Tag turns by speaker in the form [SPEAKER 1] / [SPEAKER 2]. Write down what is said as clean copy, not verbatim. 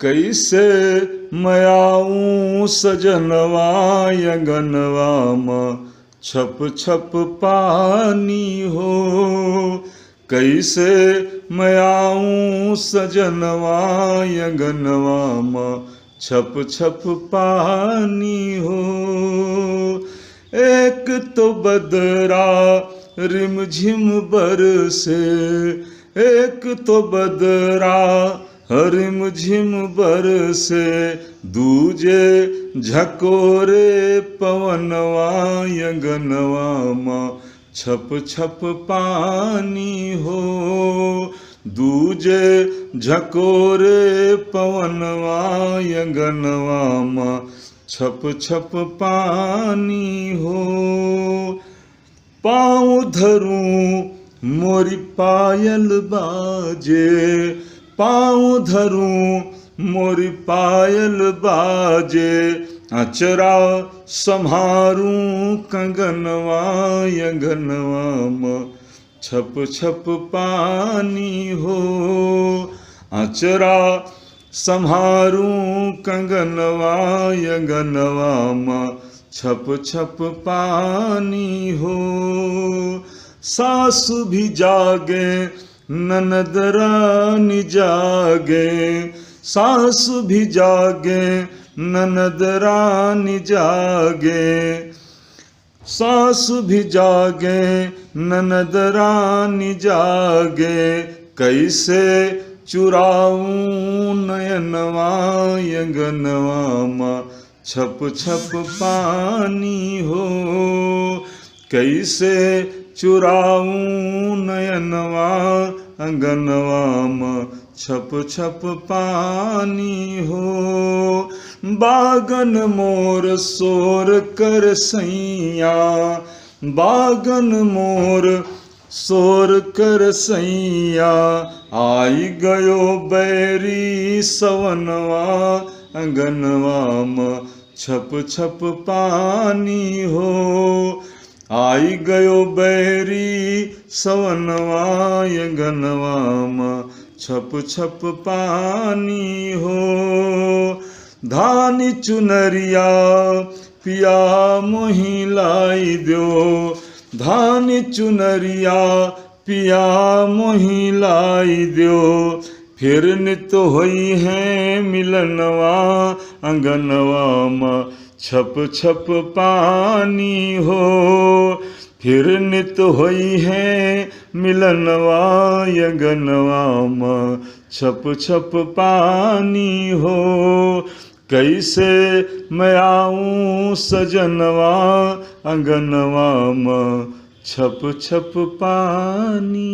[SPEAKER 1] कैसे मैं आऊँ सजनवा अंगनवा में छप छप पानी हो। कैसे मैं आऊँ सजनवा अंगनवा में छप छप पानी हो। एक तो बदरा रिमझिम बरसे, एक तो बदरा रिमझिम बरसे, दूजे झकोरे पवनवा अंगनवा में छप छप पानी हो। दूजे झकोरे पवनवा अंगनवा में छप छप पानी हो। पाँव धरूं मोरी पायल बाजे, पाँव धरूं मोरी पायल बाजे, अचरा संहारूं कंगनवा अंगनवा में छप छप पानी हो। अचरा संहारूं कंगनवा अंगनवा में छप छप पानी हो। सासु भी जागे ननद रानी जागे, सासु भी जागे ननद रानी जागे, सासु भी जागे ननद रानी जागे, कैसे चुराऊं नयनवा अंगनवा में छप छप पानी हो। कैसे चुराऊं नयनवा अंगनवा में छप छप पानी हो। बागन मोर सोर कर सैया, बागन मोर सोर कर सैया, आई गयो बैरी सवनवा अंगनवा में छप छप पानी हो। आई गयो बैरी सवनवा अंगनवा में छप छप पानी हो। धानी चुनरिया पिया मोहि लाई दो, धानी चुनरिया पिया मोहि लाई दो, फिर नित होई है मिलनवा अंगनवा में छप छप पानी हो। फिर नित होई है मिलनवा अंगनवा में छप छप पानी हो। कैसे मैं आऊँ सजनवा अंगनवा में छप छप पानी